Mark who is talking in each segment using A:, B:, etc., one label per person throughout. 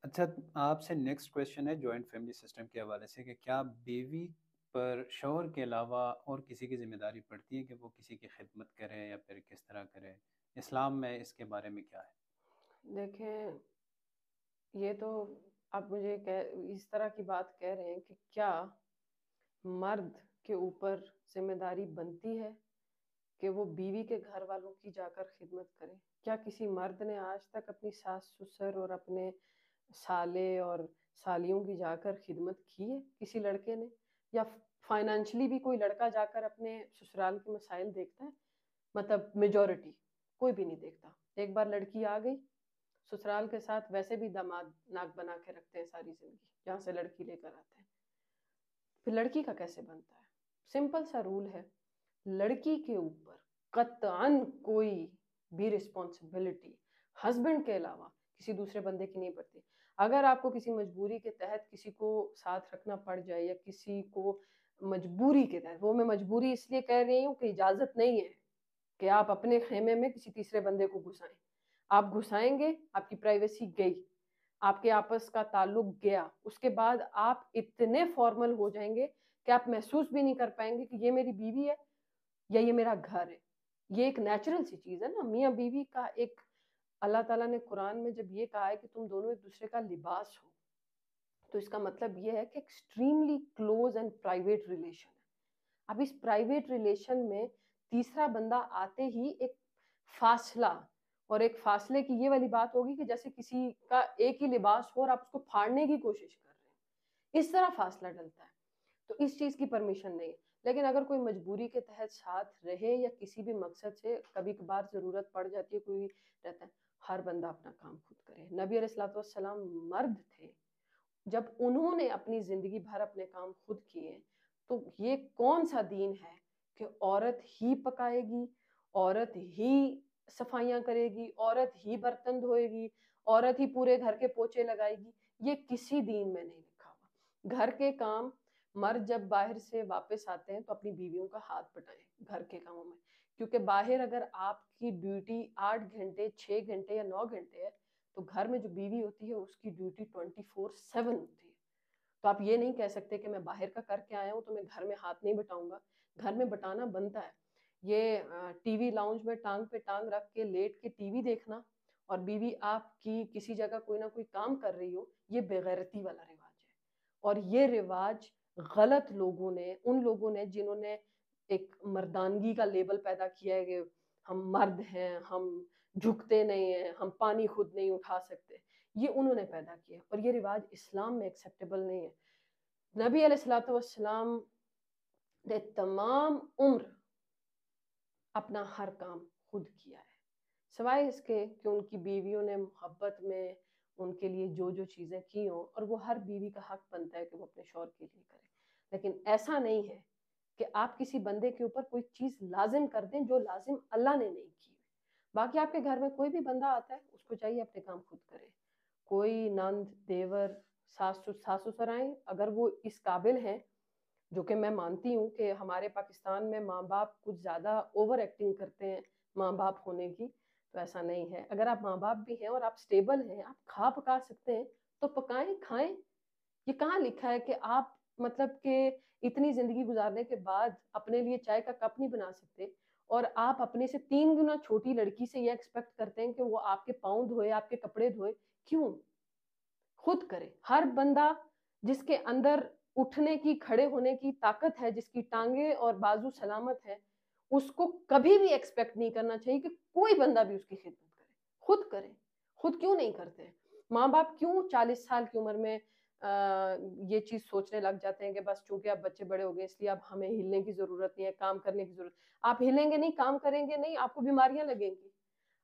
A: اچھا، آپ سے نیکسٹ کویشچن ہے جوائنٹ فیملی سسٹم کے حوالے سے کہ کیا بیوی پر شوہر کے علاوہ اور کسی کی ذمہ داری پڑتی ہے کہ وہ کسی کی خدمت کرے یا پھر کس طرح کرے؟ اسلام میں اس کے بارے میں کیا ہے؟
B: دیکھیں، یہ تو آپ مجھے اس طرح کی بات کہہ رہے ہیں کہ کیا مرد کے اوپر ذمہ داری بنتی ہے کہ وہ بیوی کے گھر والوں کی جا کر خدمت کرے؟ کیا کسی مرد نے آج تک اپنی ساس سسر اور اپنے سالے اور سالیوں کی جا کر خدمت کی ہے کسی لڑکے نے؟ یا فائنینشلی بھی کوئی لڑکا جا کر اپنے سسرال کے مسائل دیکھتا ہے؟ مطلب میجورٹی کوئی بھی نہیں دیکھتا. ایک بار لڑکی آ گئی سسرال کے ساتھ، ویسے بھی داماد ناک بنا کے رکھتے ہیں ساری زندگی جہاں سے لڑکی لے کر آتے ہیں. پھر لڑکی کا کیسے بنتا ہے؟ سمپل سا رول ہے، لڑکی کے اوپر قطعاً کوئی بھی رسپانسبلٹی ہسبینڈ کے علاوہ کسی دوسرے بندے کی نہیں پڑتی. اگر آپ کو کسی مجبوری کے تحت کسی کو ساتھ رکھنا پڑ جائے، یا کسی کو مجبوری کے تحت، وہ میں مجبوری اس لیے کہہ رہی ہوں کہ اجازت نہیں ہے کہ آپ اپنے خیمے میں کسی تیسرے بندے کو گھسائیں. آپ گھسائیں گے، آپ کی پرائیویسی گئی، آپ کے آپس کا تعلق گیا. اس کے بعد آپ اتنے فارمل ہو جائیں گے کہ آپ محسوس بھی نہیں کر پائیں گے کہ یہ میری بیوی ہے یا یہ میرا گھر ہے. یہ ایک نیچرل سی چیز ہے نا، میاں بیوی کا ایک. اللہ تعالیٰ نے قرآن میں جب یہ کہا ہے کہ تم دونوں ایک دوسرے کا لباس ہو، تو اس کا مطلب یہ ہے کہ extremely close and private relation ہے. اب اس پرائیویٹ ریلیشن میں تیسرا بندہ آتے ہی ایک فاصلہ، اور ایک فاصلے کی یہ والی بات ہوگی کہ جیسے کسی کا ایک ہی لباس ہو اور آپ اس کو پھاڑنے کی کوشش کر رہے ہیں، اس طرح فاصلہ ڈلتا ہے. تو اس چیز کی پرمیشن نہیں ہے. لیکن اگر کوئی مجبوری کے تحت ساتھ رہے یا کسی بھی مقصد سے کبھی کبھار ضرورت پڑ جاتی ہے، کوئی رہتا ہے، ہر بندہ اپنا کام خود کرے. نبی علیہ الصلوۃ والسلام مرد تھے، جب انہوں نے اپنی زندگی بھر اپنے کام خود کیے، تو یہ کون سا دین ہے کہ عورت ہی پکائے گی، عورت ہی صفائیاں کرے گی، عورت ہی برتن دھوئے گی، عورت ہی پورے گھر کے پوچے لگائے گی؟ یہ کسی دین میں نہیں لکھا ہوا. گھر کے کام مرد جب باہر سے واپس آتے ہیں تو اپنی بیویوں کا ہاتھ بٹائیں گھر کے کاموں میں، کیونکہ باہر اگر آپ کی ڈیوٹی 8 گھنٹے 6 گھنٹے یا 9 گھنٹے ہے، تو گھر میں جو بیوی ہوتی ہے اس کی ڈیوٹی 24/7 ہوتی ہے. تو آپ یہ نہیں کہہ سکتے کہ میں باہر کا کر کے آیا ہوں تو میں گھر میں ہاتھ نہیں بٹاؤں گا. گھر میں بٹانا بنتا ہے. یہ ٹی وی لاؤنج میں ٹانگ پہ ٹانگ رکھ کے لیٹ کے ٹی وی دیکھنا اور بیوی آپ کی کسی جگہ کوئی نہ کوئی کام کر رہی ہو، یہ بے غیرتی والا رواج ہے. اور یہ رواج غلط لوگوں نے، ان لوگوں نے جنہوں نے ایک مردانگی کا لیبل پیدا کیا ہے کہ ہم مرد ہیں، ہم جھکتے نہیں ہیں، ہم پانی خود نہیں اٹھا سکتے، یہ انہوں نے پیدا کیا. اور یہ رواج اسلام میں ایکسیپٹیبل نہیں ہے. نبی علیہ الصلوۃ والسلام نے تمام عمر اپنا ہر کام خود کیا ہے، سوائے اس کے کہ ان کی بیویوں نے محبت میں ان کے لیے جو جو چیزیں کی ہوں، اور وہ ہر بیوی کا حق بنتا ہے کہ وہ اپنے شوہر کے لیے کرے. لیکن ایسا نہیں ہے کہ آپ کسی بندے کے اوپر کوئی چیز لازم کر دیں جو لازم اللہ نے نہیں کی. باقی آپ کے گھر میں کوئی بھی بندہ آتا ہے، اس کو چاہیے اپنے کام خود کرے. کوئی نند دیور ساس سسر آئیں، اگر وہ اس قابل ہیں، جو کہ میں مانتی ہوں کہ ہمارے پاکستان میں ماں باپ کچھ زیادہ اوور ایکٹنگ کرتے ہیں ماں باپ ہونے کی، تو ایسا نہیں ہے. اگر آپ ماں باپ بھی ہیں اور آپ سٹیبل ہیں، آپ کھا پکا سکتے ہیں، تو پکائیں کھائیں. یہ کہاں لکھا ہے کہ آپ مطلب کہ اتنی زندگی گزارنے کے بعد اپنے لیے چائے کا کپ نہیں بنا سکتے، اور آپ اپنے سے 3 گنا چھوٹی لڑکی سے یہ ایکسپیکٹ کرتے ہیں کہ وہ آپ کے پاؤں دھوئے، آپ کے کپڑے دھوئے؟ کیوں؟ خود کرے. ہر بندہ جس کے اندر اٹھنے کی، کھڑے ہونے کی طاقت ہے، جس کی ٹانگیں اور بازو سلامت ہے، اس کو کبھی بھی ایکسپیکٹ نہیں کرنا چاہیے کہ کوئی بندہ بھی اس کی خدمت کرے. خود کرے. خود کیوں نہیں کرتے؟ ماں باپ کیوں 40 سال کی عمر میں یہ چیز سوچنے لگ جاتے ہیں کہ بس چونکہ اب بچے بڑے ہو گئے اس لیے اب ہمیں ہلنے کی ضرورت نہیں ہے، کام کرنے کی ضرورت. آپ ہلیں گے نہیں، کام کریں گے نہیں، آپ کو بیماریاں لگیں گی،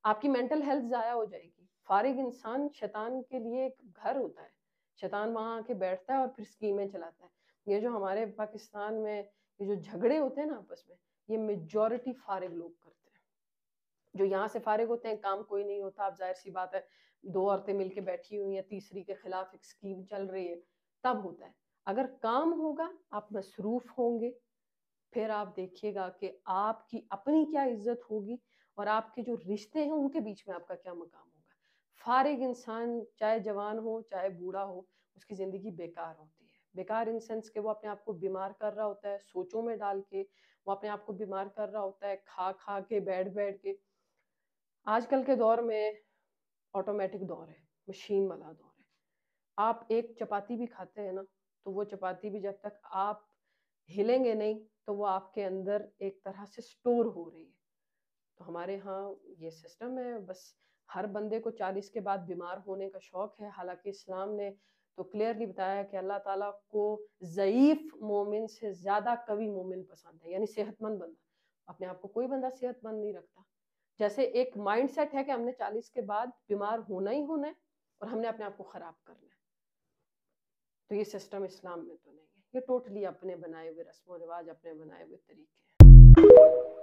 B: آپ کی مینٹل ہیلتھ ضائع ہو جائے گی. فارغ انسان شیطان کے لیے ایک گھر ہوتا ہے. شیطان وہاں آ کے بیٹھتا ہے اور پھر اسکیمیں چلاتا ہے. یہ جو ہمارے پاکستان میں یہ جو جھگڑے ہوتے ہیں نا آپس میں، یہ میجورٹی فارغ لوگ کرتے ہیں. جو یہاں سے فارغ ہوتے ہیں، کام کوئی نہیں ہوتا، اب ظاہر سی بات ہے 2 عورتیں مل کے بیٹھی ہوئی ہیں، تیسری کے خلاف ایک اسکیم چل رہی ہے، تب ہوتا ہے. اگر کام ہوگا، آپ مصروف ہوں گے، پھر آپ دیکھیے گا کہ آپ کی اپنی کیا عزت ہوگی اور آپ کے جو رشتے ہیں ان کے بیچ میں آپ کا کیا مقام ہوگا. فارغ انسان چاہے جوان ہو چاہے بوڑھا ہو اس کی زندگی بیکار ہوتی ہے. بیکار ان سینس کہ وہ اپنے آپ کو بیمار کر رہا ہوتا ہے سوچوں میں ڈال کے, وہ اپنے آپ کو بیمار کر رہا ہوتا ہے کھا کھا کے بیٹھ کے. آج کل کے دور میں آٹومیٹک دور ہے, مشین والا دور ہے. آپ ایک چپاتی بھی کھاتے ہیں نا تو وہ چپاتی بھی جب تک آپ ہلیں گے نہیں تو وہ آپ کے اندر ایک طرح سے سٹور ہو رہی ہے. تو ہمارے ہاں یہ سسٹم ہے, بس ہر بندے کو 40 کے بعد بیمار ہونے کا شوق ہے. حالانکہ اسلام نے تو کلیئرلی بتایا کہ اللہ تعالیٰ کو ضعیف مومن سے زیادہ قوی مومن پسند ہے, یعنی صحت مند بندہ. اپنے آپ کو کوئی بندہ صحت مند نہیں رکھتا. جیسے ایک مائنڈ سیٹ ہے کہ ہم نے 40 کے بعد بیمار ہونا ہی ہونا ہے اور ہم نے اپنے آپ کو خراب کرنا ہے. تو یہ سسٹم اسلام میں تو نہیں ہے, یہ ٹوٹلی اپنے بنائے ہوئے رسم و رواج, اپنے بنائے ہوئے طریقے ہیں.